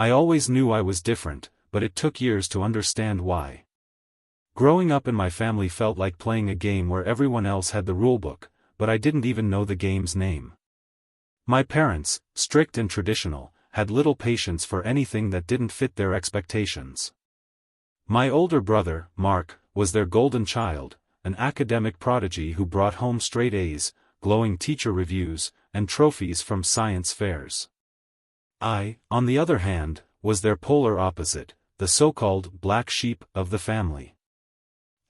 I always knew I was different, but it took years to understand why. Growing up in my family felt like playing a game where everyone else had the rulebook, but I didn't even know the game's name. My parents, strict and traditional, had little patience for anything that didn't fit their expectations. My older brother, Mark, was their golden child, an academic prodigy who brought home straight A's, glowing teacher reviews, and trophies from science fairs. I, on the other hand, was their polar opposite, the so-called black sheep of the family.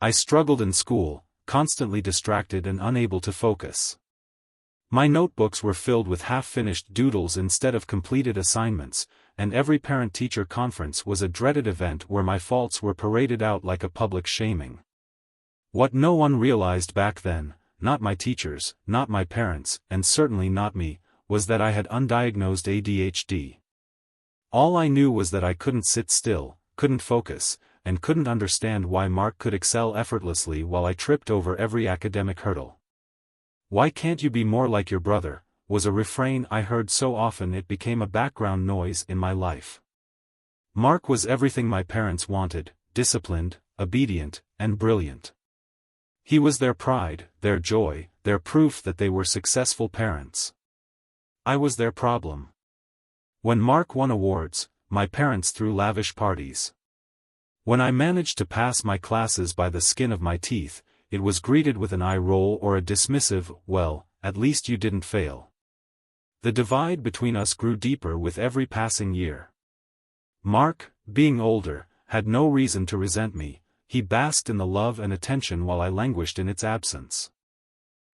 I struggled in school, constantly distracted and unable to focus. My notebooks were filled with half-finished doodles instead of completed assignments, and every parent-teacher conference was a dreaded event where my faults were paraded out like a public shaming. What no one realized back then, not my teachers, not my parents, and certainly not me, was that I had undiagnosed ADHD. All I knew was that I couldn't sit still, couldn't focus, and couldn't understand why Mark could excel effortlessly while I tripped over every academic hurdle. "Why can't you be more like your brother?" was a refrain I heard so often it became a background noise in my life. Mark was everything my parents wanted: disciplined, obedient, and brilliant. He was their pride, their joy, their proof that they were successful parents. I was their problem. When Mark won awards, my parents threw lavish parties. When I managed to pass my classes by the skin of my teeth, it was greeted with an eye roll or a dismissive, "Well, at least you didn't fail." The divide between us grew deeper with every passing year. Mark, being older, had no reason to resent me. He basked in the love and attention while I languished in its absence.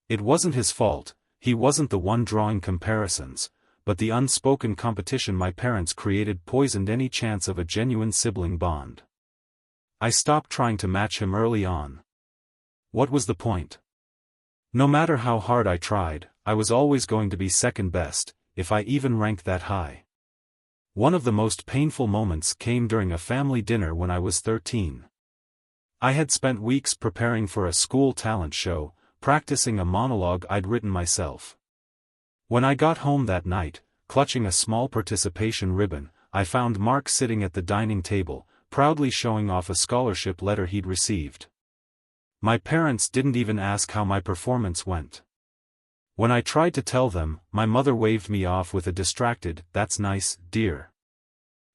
It wasn't his fault, he wasn't the one drawing comparisons, but the unspoken competition my parents created poisoned any chance of a genuine sibling bond. I stopped trying to match him early on. What was the point? No matter how hard I tried, I was always going to be second best, if I even ranked that high. One of the most painful moments came during a family dinner when I was 13. I had spent weeks preparing for a school talent show, practicing a monologue I'd written myself. When I got home that night, clutching a small participation ribbon, I found Mark sitting at the dining table, proudly showing off a scholarship letter he'd received. My parents didn't even ask how my performance went. When I tried to tell them, my mother waved me off with a distracted, "That's nice, dear."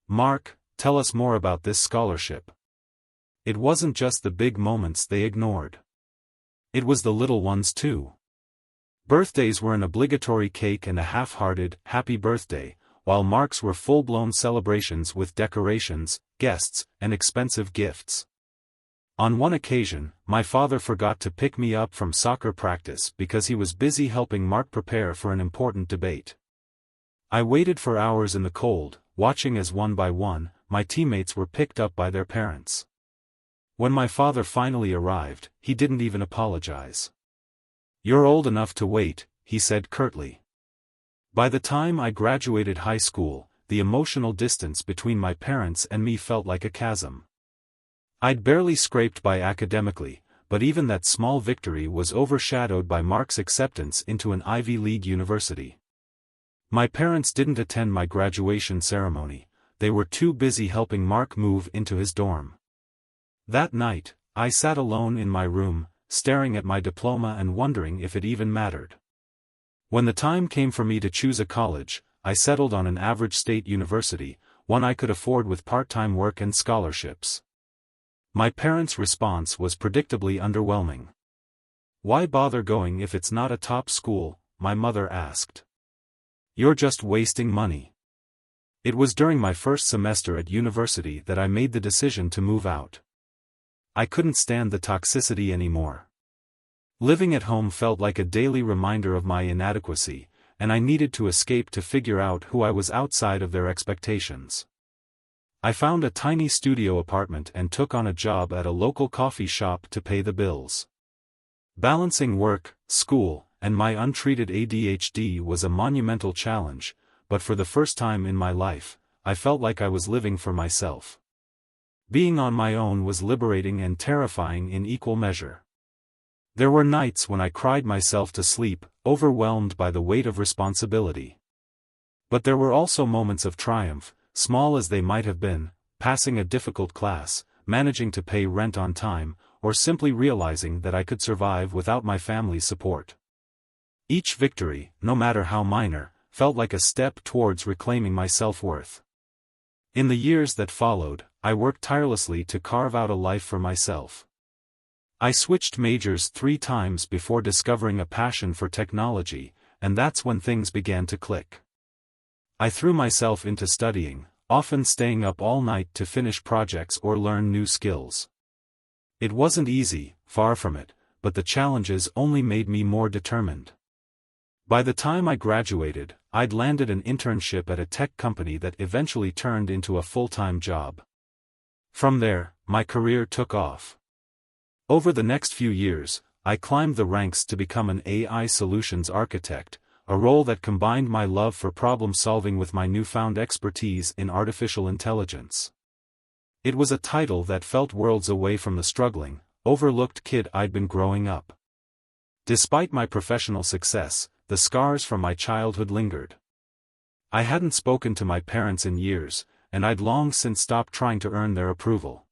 "Mark, tell us more about this scholarship." It wasn't just the big moments they ignored. It was the little ones too. Birthdays were an obligatory cake and a half-hearted, "happy birthday," while Marks were full-blown celebrations with decorations, guests, and expensive gifts. On one occasion, my father forgot to pick me up from soccer practice because he was busy helping Mark prepare for an important debate. I waited for hours in the cold, watching as one by one, my teammates were picked up by their parents. When my father finally arrived, he didn't even apologize. "You're old enough to wait," he said curtly. By the time I graduated high school, the emotional distance between my parents and me felt like a chasm. I'd barely scraped by academically, but even that small victory was overshadowed by Mark's acceptance into an Ivy League university. My parents didn't attend my graduation ceremony, they were too busy helping Mark move into his dorm. That night, I sat alone in my room, staring at my diploma and wondering if it even mattered. When the time came for me to choose a college, I settled on an average state university, one I could afford with part-time work and scholarships. My parents' response was predictably underwhelming. "Why bother going if it's not a top school?" my mother asked. "You're just wasting money." It was during my first semester at university that I made the decision to move out. I couldn't stand the toxicity anymore. Living at home felt like a daily reminder of my inadequacy, and I needed to escape to figure out who I was outside of their expectations. I found a tiny studio apartment and took on a job at a local coffee shop to pay the bills. Balancing work, school, and my untreated ADHD was a monumental challenge, but for the first time in my life, I felt like I was living for myself. Being on my own was liberating and terrifying in equal measure. There were nights when I cried myself to sleep, overwhelmed by the weight of responsibility. But there were also moments of triumph, small as they might have been, passing a difficult class, managing to pay rent on time, or simply realizing that I could survive without my family's support. Each victory, no matter how minor, felt like a step towards reclaiming my self-worth. In the years that followed, I worked tirelessly to carve out a life for myself. I switched majors 3 times before discovering a passion for technology, and that's when things began to click. I threw myself into studying, often staying up all night to finish projects or learn new skills. It wasn't easy, far from it, but the challenges only made me more determined. By the time I graduated, I'd landed an internship at a tech company that eventually turned into a full-time job. From there, my career took off. Over the next few years, I climbed the ranks to become an AI solutions architect, a role that combined my love for problem-solving with my newfound expertise in artificial intelligence. It was a title that felt worlds away from the struggling, overlooked kid I'd been growing up. Despite my professional success, the scars from my childhood lingered. I hadn't spoken to my parents in years, and I'd long since stopped trying to earn their approval.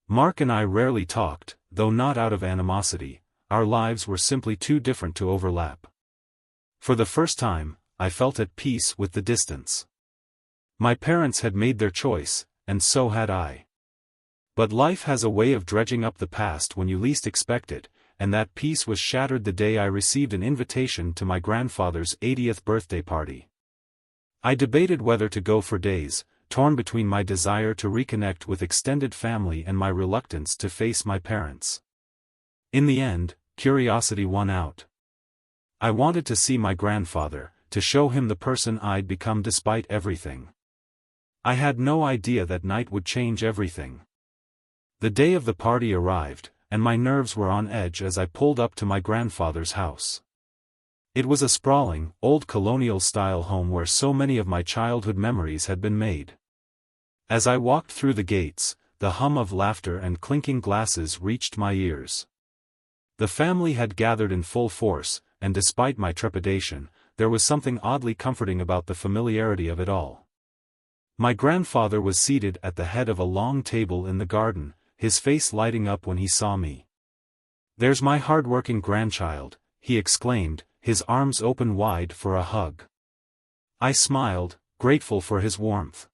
Mark and I rarely talked, though not out of animosity. Our lives were simply too different to overlap. For the first time, I felt at peace with the distance. My parents had made their choice, and so had I. But life has a way of dredging up the past when you least expect it, and that peace was shattered the day I received an invitation to my grandfather's 80th birthday party. I debated whether to go for days, torn between my desire to reconnect with extended family and my reluctance to face my parents. In the end, curiosity won out. I wanted to see my grandfather, to show him the person I'd become despite everything. I had no idea that night would change everything. The day of the party arrived, and my nerves were on edge as I pulled up to my grandfather's house. It was a sprawling, old colonial-style home where so many of my childhood memories had been made. As I walked through the gates, the hum of laughter and clinking glasses reached my ears. The family had gathered in full force, and despite my trepidation, there was something oddly comforting about the familiarity of it all. My grandfather was seated at the head of a long table in the garden, his face lighting up when he saw me. "There's my hard-working grandchild," he exclaimed, his arms open wide for a hug. I smiled, grateful for his warmth.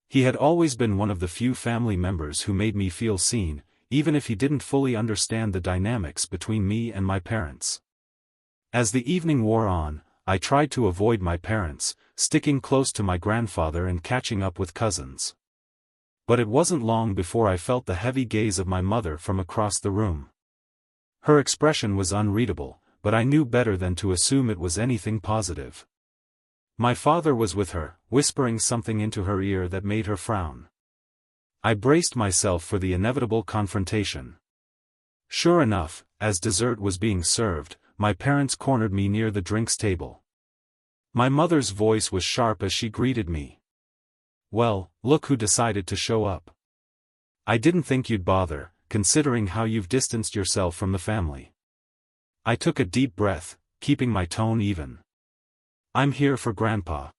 He had always been one of the few family members who made me feel seen, even if he didn't fully understand the dynamics between me and my parents. As the evening wore on, I tried to avoid my parents, sticking close to my grandfather and catching up with cousins. But it wasn't long before I felt the heavy gaze of my mother from across the room. Her expression was unreadable, but I knew better than to assume it was anything positive. My father was with her, whispering something into her ear that made her frown. I braced myself for the inevitable confrontation. Sure enough, as dessert was being served, my parents cornered me near the drinks table. My mother's voice was sharp as she greeted me. "Well, look who decided to show up. I didn't think you'd bother, considering how you've distanced yourself from the family." I took a deep breath, keeping my tone even. "I'm here for Grandpa."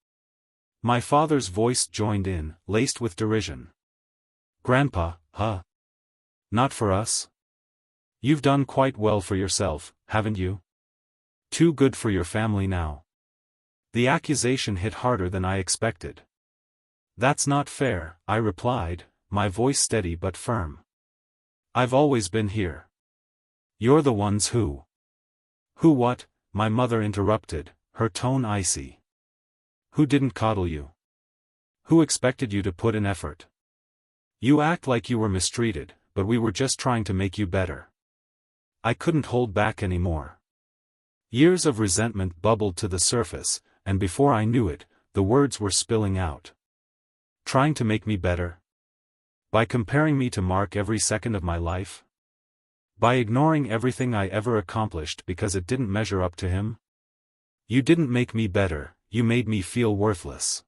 My father's voice joined in, laced with derision. "Grandpa, huh? Not for us? You've done quite well for yourself, haven't you? Too good for your family now." The accusation hit harder than I expected. "That's not fair," I replied, my voice steady but firm. "I've always been here. You're the ones who—" "Who what?" my mother interrupted, her tone icy. "Who didn't coddle you? Who expected you to put in effort? You act like you were mistreated, but we were just trying to make you better." I couldn't hold back anymore. Years of resentment bubbled to the surface, and before I knew it, the words were spilling out. Trying to make me better? By comparing me to Mark every second of my life? By ignoring everything I ever accomplished because it didn't measure up to him? You didn't make me better, you made me feel worthless.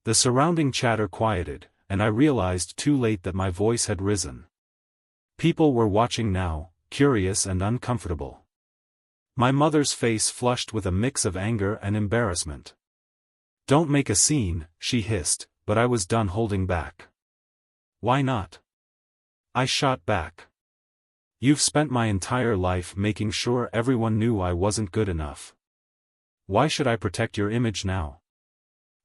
The surrounding chatter quieted, and I realized too late that my voice had risen. People were watching now, curious and uncomfortable. My mother's face flushed with a mix of anger and embarrassment. "Don't make a scene," she hissed, but I was done holding back. Why not? I shot back. You've spent my entire life making sure everyone knew I wasn't good enough. Why should I protect your image now?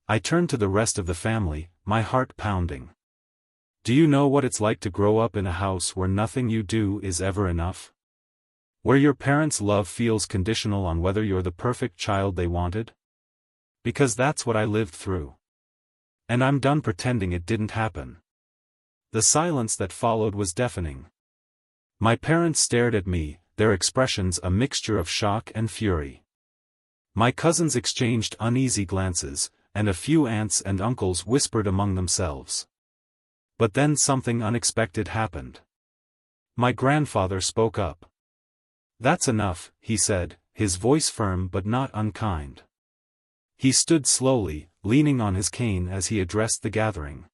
I turned to the rest of the family, my heart pounding. Do you know what it's like to grow up in a house where nothing you do is ever enough? Where your parents' love feels conditional on whether you're the perfect child they wanted? Because that's what I lived through. And I'm done pretending it didn't happen. The silence that followed was deafening. My parents stared at me, their expressions a mixture of shock and fury. My cousins exchanged uneasy glances, and a few aunts and uncles whispered among themselves. But then something unexpected happened. My grandfather spoke up. That's enough, he said, his voice firm but not unkind. He stood slowly, leaning on his cane as he addressed the gathering.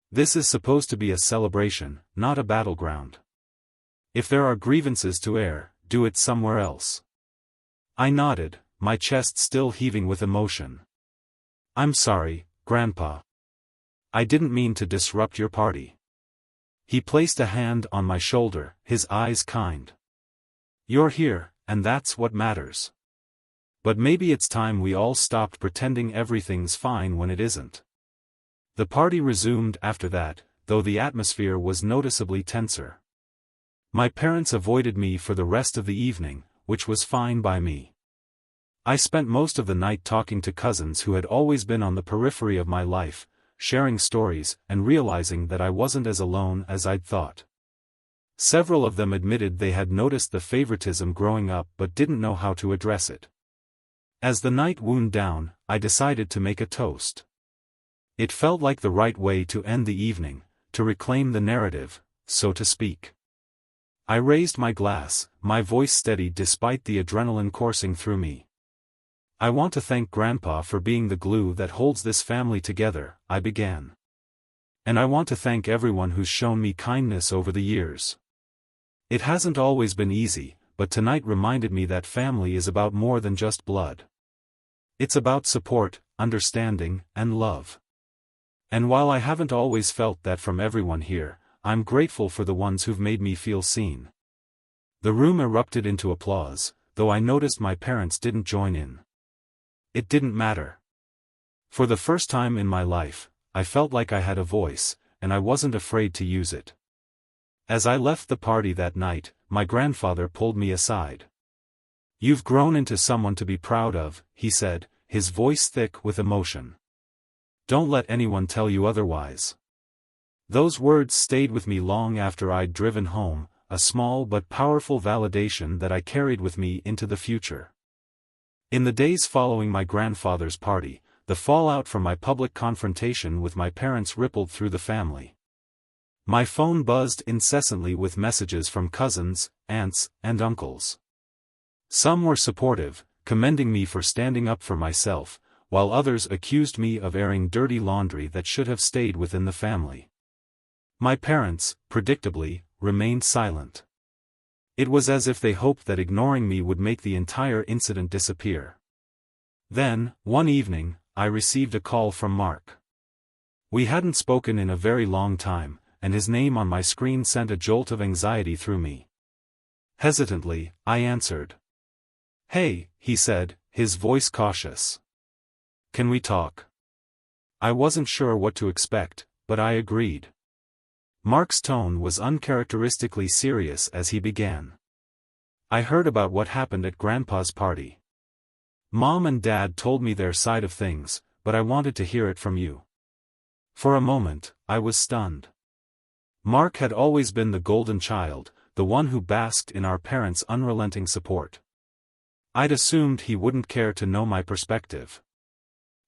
This is supposed to be a celebration, not a battleground. If there are grievances to air, do it somewhere else. I nodded, my chest still heaving with emotion. I'm sorry, Grandpa. I didn't mean to disrupt your party. He placed a hand on my shoulder, his eyes kind. You're here, and that's what matters. But maybe it's time we all stopped pretending everything's fine when it isn't. The party resumed after that, though the atmosphere was noticeably tenser. My parents avoided me for the rest of the evening, which was fine by me. I spent most of the night talking to cousins who had always been on the periphery of my life, sharing stories and realizing that I wasn't as alone as I'd thought. Several of them admitted they had noticed the favoritism growing up but didn't know how to address it. As the night wound down, I decided to make a toast. It felt like the right way to end the evening, to reclaim the narrative, so to speak. I raised my glass, my voice steady despite the adrenaline coursing through me. I want to thank Grandpa for being the glue that holds this family together, I began. And I want to thank everyone who's shown me kindness over the years. It hasn't always been easy, but tonight reminded me that family is about more than just blood. It's about support, understanding, and love. And while I haven't always felt that from everyone here, I'm grateful for the ones who've made me feel seen. The room erupted into applause, though I noticed my parents didn't join in. It didn't matter. For the first time in my life, I felt like I had a voice, and I wasn't afraid to use it. As I left the party that night, my grandfather pulled me aside. You've grown into someone to be proud of, he said, his voice thick with emotion. Don't let anyone tell you otherwise. Those words stayed with me long after I'd driven home, a small but powerful validation that I carried with me into the future. In the days following my grandfather's party, the fallout from my public confrontation with my parents rippled through the family. My phone buzzed incessantly with messages from cousins, aunts, and uncles. Some were supportive, commending me for standing up for myself, while others accused me of airing dirty laundry that should have stayed within the family. My parents, predictably, remained silent. It was as if they hoped that ignoring me would make the entire incident disappear. Then, one evening, I received a call from Mark. We hadn't spoken in a very long time, and his name on my screen sent a jolt of anxiety through me. Hesitantly, I answered. Hey, he said, his voice cautious. Can we talk? I wasn't sure what to expect, but I agreed. Mark's tone was uncharacteristically serious as he began. I heard about what happened at Grandpa's party. Mom and Dad told me their side of things, but I wanted to hear it from you. For a moment, I was stunned. Mark had always been the golden child, the one who basked in our parents' unrelenting support. I'd assumed he wouldn't care to know my perspective.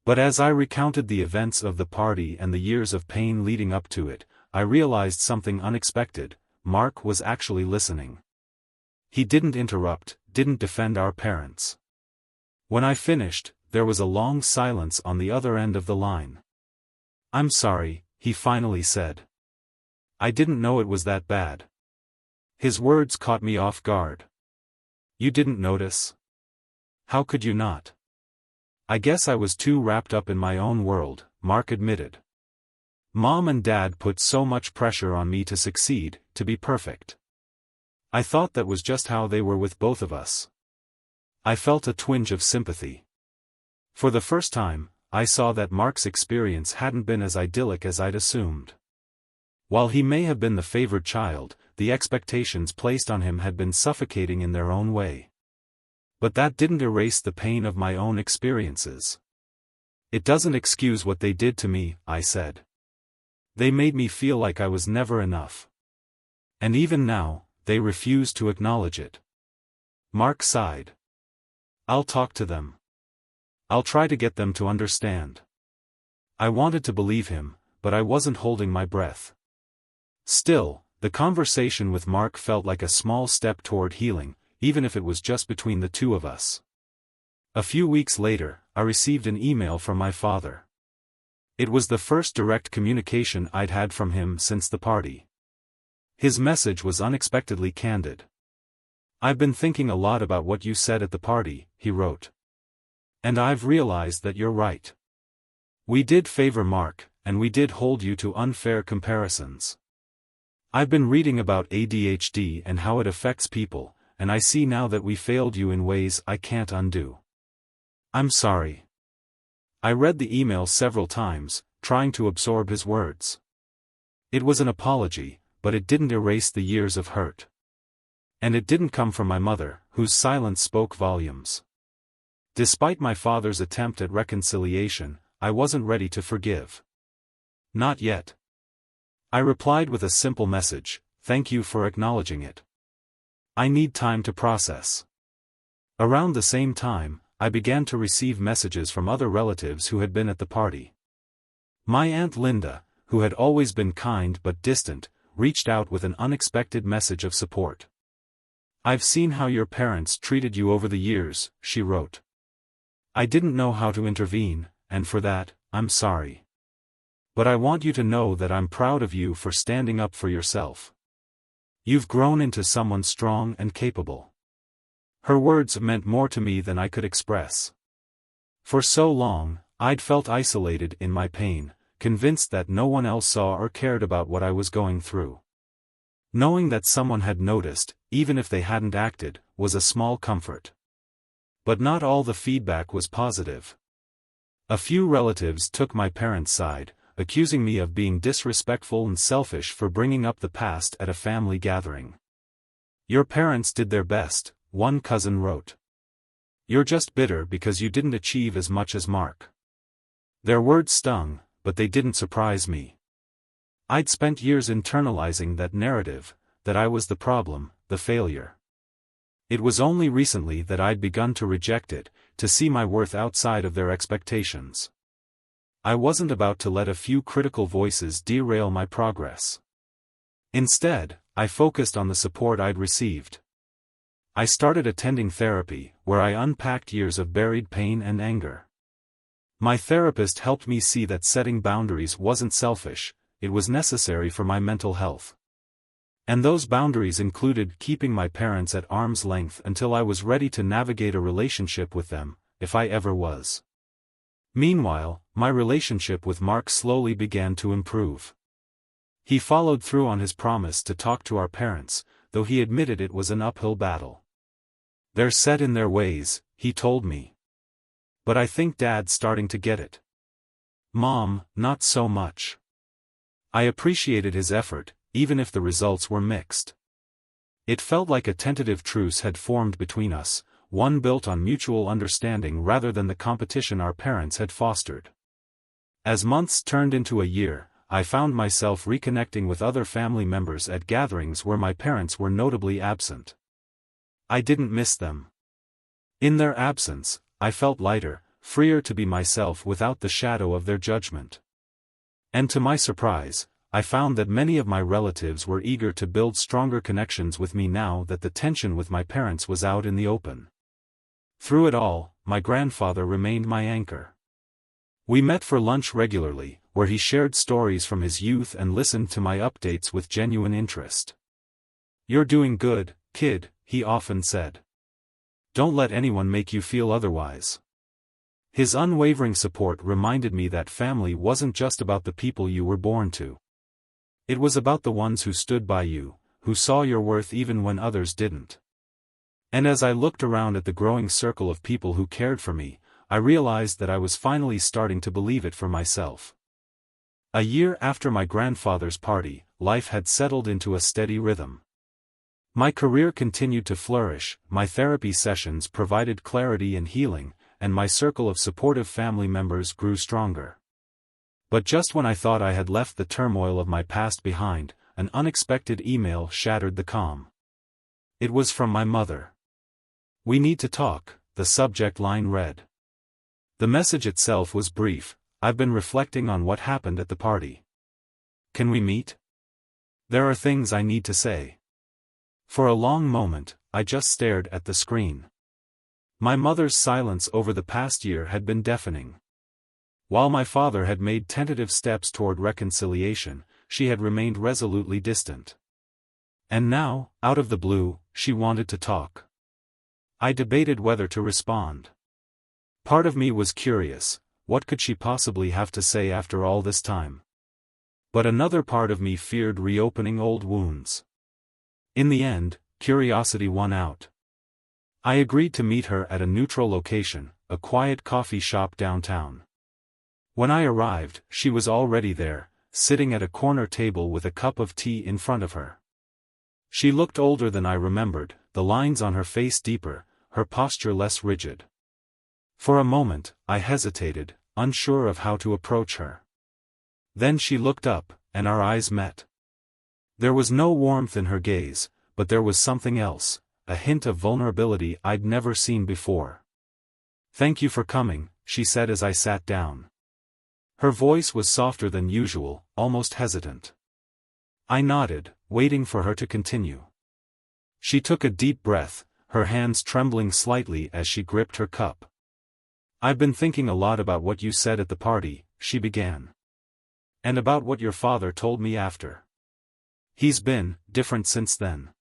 But as I recounted the events of the party and the years of pain leading up to it, I realized something unexpected. Mark was actually listening. He didn't interrupt, didn't defend our parents. When I finished, there was a long silence on the other end of the line. I'm sorry, he finally said. I didn't know it was that bad. His words caught me off guard. You didn't notice? How could you not? I guess I was too wrapped up in my own world, Mark admitted. Mom and Dad put so much pressure on me to succeed, to be perfect. I thought that was just how they were with both of us. I felt a twinge of sympathy. For the first time, I saw that Mark's experience hadn't been as idyllic as I'd assumed. While he may have been the favored child, the expectations placed on him had been suffocating in their own way. But that didn't erase the pain of my own experiences. It doesn't excuse what they did to me, I said. They made me feel like I was never enough. And even now, they refuse to acknowledge it. Mark sighed. I'll talk to them. I'll try to get them to understand. I wanted to believe him, but I wasn't holding my breath. Still, the conversation with Mark felt like a small step toward healing, even if it was just between the two of us. A few weeks later, I received an email from my father. It was the first direct communication I'd had from him since the party. His message was unexpectedly candid. I've been thinking a lot about what you said at the party, he wrote. And I've realized that you're right. We did favor Mark, and we did hold you to unfair comparisons. I've been reading about ADHD and how it affects people, and I see now that we failed you in ways I can't undo. I'm sorry. I read the email several times, trying to absorb his words. It was an apology, but it didn't erase the years of hurt. And it didn't come from my mother, whose silence spoke volumes. Despite my father's attempt at reconciliation, I wasn't ready to forgive. Not yet. I replied with a simple message, thank you for acknowledging it. I need time to process. Around the same time, I began to receive messages from other relatives who had been at the party. My Aunt Linda, who had always been kind but distant, reached out with an unexpected message of support. I've seen how your parents treated you over the years, she wrote. I didn't know how to intervene, and for that, I'm sorry. But I want you to know that I'm proud of you for standing up for yourself. You've grown into someone strong and capable. Her words meant more to me than I could express. For so long, I'd felt isolated in my pain, convinced that no one else saw or cared about what I was going through. Knowing that someone had noticed, even if they hadn't acted, was a small comfort. But not all the feedback was positive. A few relatives took my parents' side, accusing me of being disrespectful and selfish for bringing up the past at a family gathering. Your parents did their best, one cousin wrote. You're just bitter because you didn't achieve as much as Mark. Their words stung, but they didn't surprise me. I'd spent years internalizing that narrative, that I was the problem, the failure. It was only recently that I'd begun to reject it, to see my worth outside of their expectations. I wasn't about to let a few critical voices derail my progress. Instead, I focused on the support I'd received. I started attending therapy, where I unpacked years of buried pain and anger. My therapist helped me see that setting boundaries wasn't selfish, it was necessary for my mental health. And those boundaries included keeping my parents at arm's length until I was ready to navigate a relationship with them, if I ever was. Meanwhile, my relationship with Mark slowly began to improve. He followed through on his promise to talk to our parents, though he admitted it was an uphill battle. They're set in their ways, he told me. But I think Dad's starting to get it. Mom, not so much. I appreciated his effort, even if the results were mixed. It felt like a tentative truce had formed between us, one built on mutual understanding rather than the competition our parents had fostered. As months turned into a year, I found myself reconnecting with other family members at gatherings where my parents were notably absent. I didn't miss them. In their absence, I felt lighter, freer to be myself without the shadow of their judgment. And to my surprise, I found that many of my relatives were eager to build stronger connections with me now that the tension with my parents was out in the open. Through it all, my grandfather remained my anchor. We met for lunch regularly, where he shared stories from his youth and listened to my updates with genuine interest. You're doing good, kid, he often said. Don't let anyone make you feel otherwise. His unwavering support reminded me that family wasn't just about the people you were born to. It was about the ones who stood by you, who saw your worth even when others didn't. And as I looked around at the growing circle of people who cared for me, I realized that I was finally starting to believe it for myself. A year after my grandfather's party, life had settled into a steady rhythm. My career continued to flourish, my therapy sessions provided clarity and healing, and my circle of supportive family members grew stronger. But just when I thought I had left the turmoil of my past behind, an unexpected email shattered the calm. It was from my mother. "We need to talk," the subject line read. The message itself was brief: "I've been reflecting on what happened at the party. Can we meet? There are things I need to say." For a long moment, I just stared at the screen. My mother's silence over the past year had been deafening. While my father had made tentative steps toward reconciliation, she had remained resolutely distant. And now, out of the blue, she wanted to talk. I debated whether to respond. Part of me was curious: what could she possibly have to say after all this time? But another part of me feared reopening old wounds. In the end, curiosity won out. I agreed to meet her at a neutral location, a quiet coffee shop downtown. When I arrived, she was already there, sitting at a corner table with a cup of tea in front of her. She looked older than I remembered, the lines on her face deeper, her posture less rigid. For a moment, I hesitated, unsure of how to approach her. Then she looked up, and our eyes met. There was no warmth in her gaze, but there was something else, a hint of vulnerability I'd never seen before. "Thank you for coming," she said as I sat down. Her voice was softer than usual, almost hesitant. I nodded, waiting for her to continue. She took a deep breath, her hands trembling slightly as she gripped her cup. "I've been thinking a lot about what you said at the party," she began. "And about what your father told me after. He's been different since then.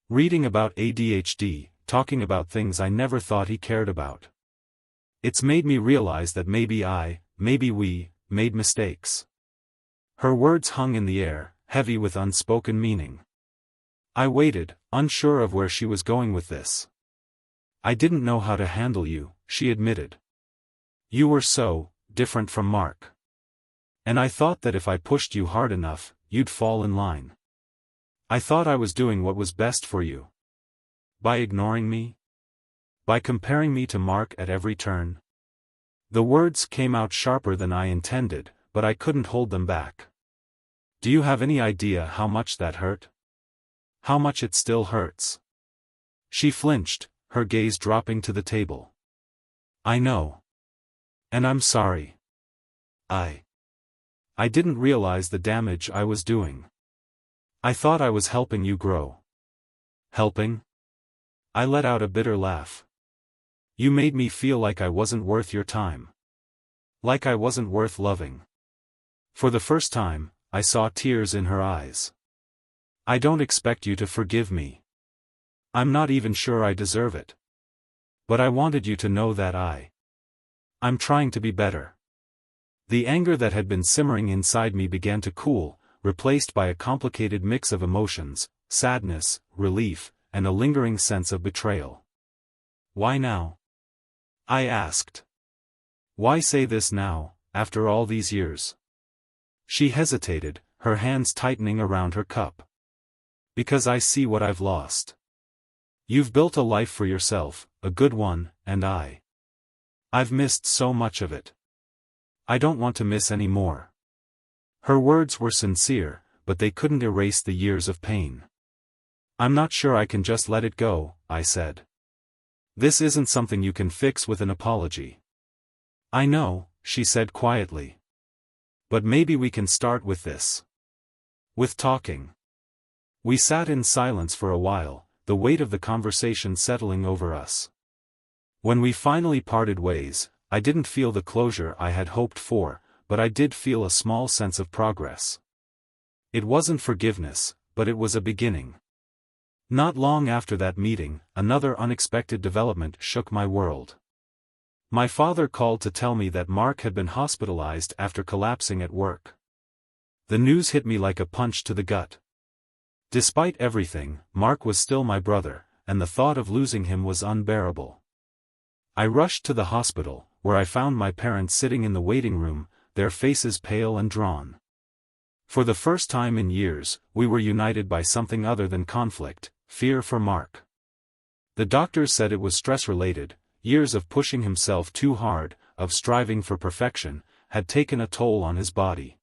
Reading about ADHD, talking about things I never thought he cared about. It's made me realize that maybe we, made mistakes." Her words hung in the air, heavy with unspoken meaning. I waited, unsure of where she was going with this. "I didn't know how to handle you," she admitted. "You were so different from Mark. And I thought that if I pushed you hard enough, you'd fall in line. I thought I was doing what was best for you. By ignoring me? By comparing me to Mark at every turn?" The words came out sharper than I intended, but I couldn't hold them back. "Do you have any idea how much that hurt? How much it still hurts?" She flinched, her gaze dropping to the table. "I know. And I'm sorry. I didn't realize the damage I was doing. I thought I was helping you grow." "Helping?" I let out a bitter laugh. "You made me feel like I wasn't worth your time. Like I wasn't worth loving." For the first time, I saw tears in her eyes. "I don't expect you to forgive me. I'm not even sure I deserve it. But I wanted you to know that I'm trying to be better." The anger that had been simmering inside me began to cool, replaced by a complicated mix of emotions: sadness, relief, and a lingering sense of betrayal. "Why now?" I asked. "Why say this now, after all these years?" She hesitated, her hands tightening around her cup. "Because I see what I've lost. You've built a life for yourself, a good one, and I've missed so much of it. I don't want to miss any more." Her words were sincere, but they couldn't erase the years of pain. "I'm not sure I can just let it go," I said. "This isn't something you can fix with an apology." "I know," she said quietly. "But maybe we can start with this. With talking." We sat in silence for a while, the weight of the conversation settling over us. When we finally parted ways, I didn't feel the closure I had hoped for, but I did feel a small sense of progress. It wasn't forgiveness, but it was a beginning. Not long after that meeting, another unexpected development shook my world. My father called to tell me that Mark had been hospitalized after collapsing at work. The news hit me like a punch to the gut. Despite everything, Mark was still my brother, and the thought of losing him was unbearable. I rushed to the hospital, where I found my parents sitting in the waiting room, their faces pale and drawn. For the first time in years, we were united by something other than conflict, fear for Mark. The doctors said it was stress-related. Years of pushing himself too hard, of striving for perfection, had taken a toll on his body.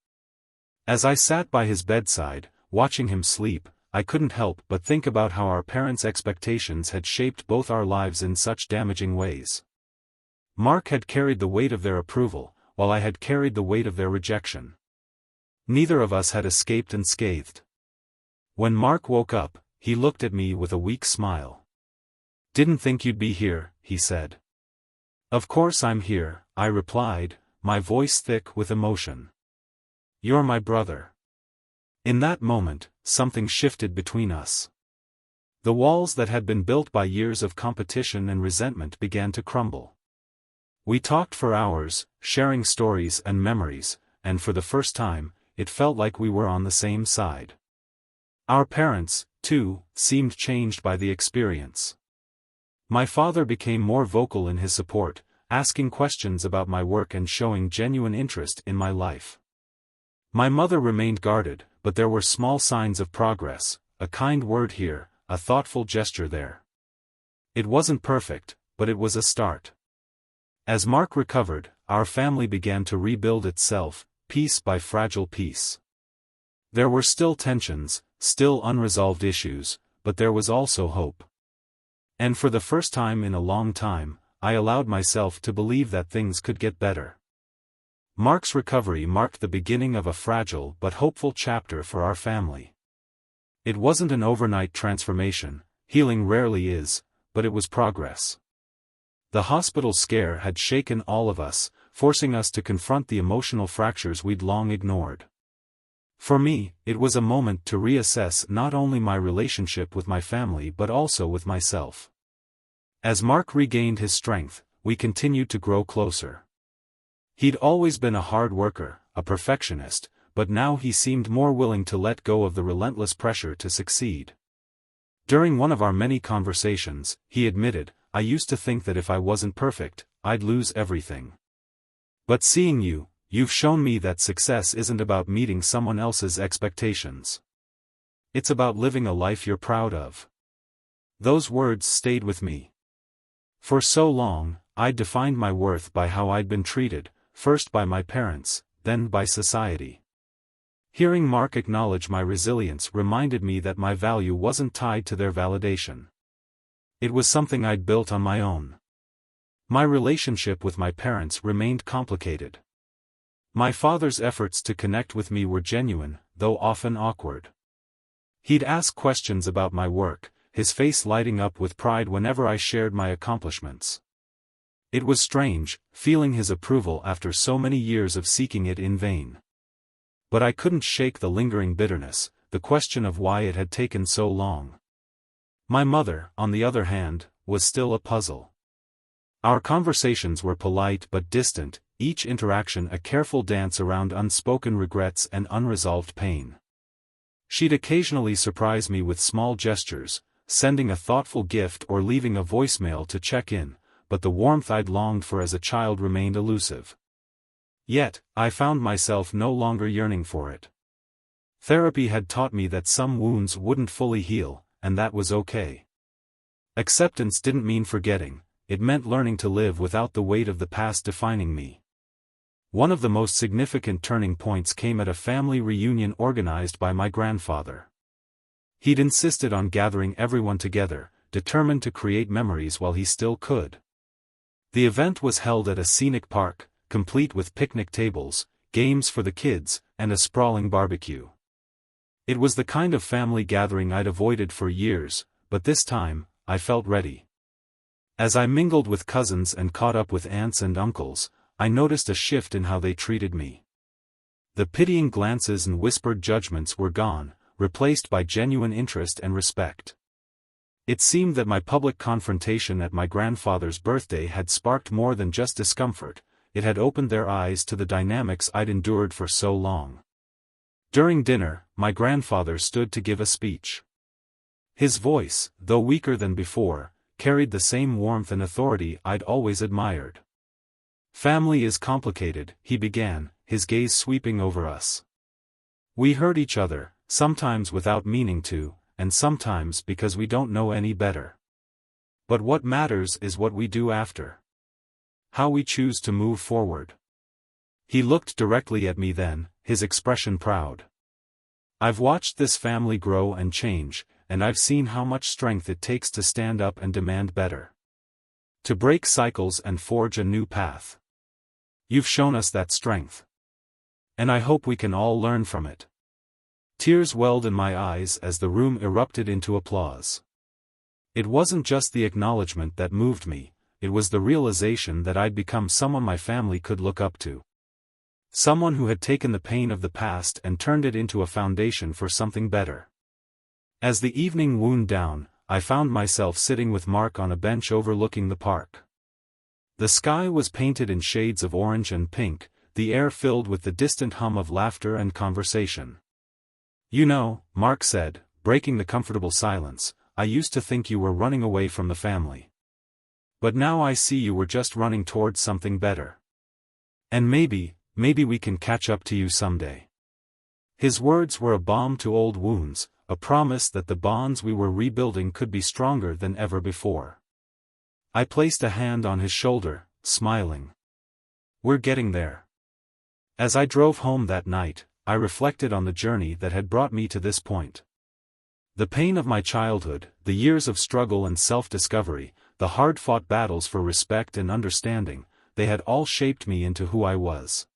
As I sat by his bedside, watching him sleep, I couldn't help but think about how our parents' expectations had shaped both our lives in such damaging ways. Mark had carried the weight of their approval, while I had carried the weight of their rejection. Neither of us had escaped unscathed. When Mark woke up, he looked at me with a weak smile. "Didn't think you'd be here," he said. "Of course I'm here," I replied, my voice thick with emotion. "You're my brother." In that moment, something shifted between us. The walls that had been built by years of competition and resentment began to crumble. We talked for hours, sharing stories and memories, and for the first time, it felt like we were on the same side. Our parents, too, seemed changed by the experience. My father became more vocal in his support, asking questions about my work and showing genuine interest in my life. My mother remained guarded, but there were small signs of progress, a kind word here, a thoughtful gesture there. It wasn't perfect, but it was a start. As Mark recovered, our family began to rebuild itself, piece by fragile piece. There were still tensions, still unresolved issues, but there was also hope. And for the first time in a long time, I allowed myself to believe that things could get better. Mark's recovery marked the beginning of a fragile but hopeful chapter for our family. It wasn't an overnight transformation, healing rarely is, but it was progress. The hospital scare had shaken all of us, forcing us to confront the emotional fractures we'd long ignored. For me, it was a moment to reassess not only my relationship with my family but also with myself. As Mark regained his strength, we continued to grow closer. He'd always been a hard worker, a perfectionist, but now he seemed more willing to let go of the relentless pressure to succeed. During one of our many conversations, he admitted, "I used to think that if I wasn't perfect, I'd lose everything. But seeing you, you've shown me that success isn't about meeting someone else's expectations. It's about living a life you're proud of." Those words stayed with me. For so long, I'd defined my worth by how I'd been treated, first by my parents, then by society. Hearing Mark acknowledge my resilience reminded me that my value wasn't tied to their validation. It was something I'd built on my own. My relationship with my parents remained complicated. My father's efforts to connect with me were genuine, though often awkward. He'd ask questions about my work, his face lighting up with pride whenever I shared my accomplishments. It was strange, feeling his approval after so many years of seeking it in vain. But I couldn't shake the lingering bitterness, the question of why it had taken so long. My mother, on the other hand, was still a puzzle. Our conversations were polite but distant, each interaction a careful dance around unspoken regrets and unresolved pain. She'd occasionally surprise me with small gestures, sending a thoughtful gift or leaving a voicemail to check in, but the warmth I'd longed for as a child remained elusive. Yet, I found myself no longer yearning for it. Therapy had taught me that some wounds wouldn't fully heal, and that was okay. Acceptance didn't mean forgetting, it meant learning to live without the weight of the past defining me. One of the most significant turning points came at a family reunion organized by my grandfather. He'd insisted on gathering everyone together, determined to create memories while he still could. The event was held at a scenic park, complete with picnic tables, games for the kids, and a sprawling barbecue. It was the kind of family gathering I'd avoided for years, but this time, I felt ready. As I mingled with cousins and caught up with aunts and uncles, I noticed a shift in how they treated me. The pitying glances and whispered judgments were gone, replaced by genuine interest and respect. It seemed that my public confrontation at my grandfather's birthday had sparked more than just discomfort, it had opened their eyes to the dynamics I'd endured for so long. During dinner, my grandfather stood to give a speech. His voice, though weaker than before, carried the same warmth and authority I'd always admired. "Family is complicated," he began, his gaze sweeping over us. "We hurt each other, sometimes without meaning to, and sometimes because we don't know any better. But what matters is what we do after. How we choose to move forward." He looked directly at me then, his expression proud. "I've watched this family grow and change, and I've seen how much strength it takes to stand up and demand better. To break cycles and forge a new path. You've shown us that strength. And I hope we can all learn from it." Tears welled in my eyes as the room erupted into applause. It wasn't just the acknowledgement that moved me, it was the realization that I'd become someone my family could look up to. Someone who had taken the pain of the past and turned it into a foundation for something better. As the evening wound down, I found myself sitting with Mark on a bench overlooking the park. The sky was painted in shades of orange and pink, the air filled with the distant hum of laughter and conversation. "You know," Mark said, breaking the comfortable silence, "I used to think you were running away from the family. But now I see you were just running towards something better. And maybe we can catch up to you someday." His words were a balm to old wounds, a promise that the bonds we were rebuilding could be stronger than ever before. I placed a hand on his shoulder, smiling. "We're getting there." As I drove home that night, I reflected on the journey that had brought me to this point. The pain of my childhood, the years of struggle and self-discovery, the hard-fought battles for respect and understanding, they had all shaped me into who I was.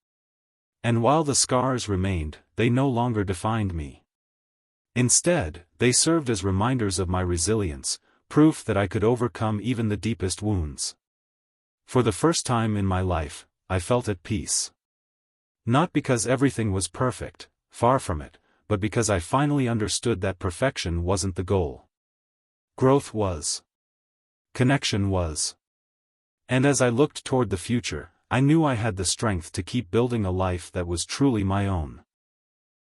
And while the scars remained, they no longer defined me. Instead, they served as reminders of my resilience, proof that I could overcome even the deepest wounds. For the first time in my life, I felt at peace. Not because everything was perfect, far from it, but because I finally understood that perfection wasn't the goal. Growth was. Connection was. And as I looked toward the future, I knew I had the strength to keep building a life that was truly my own.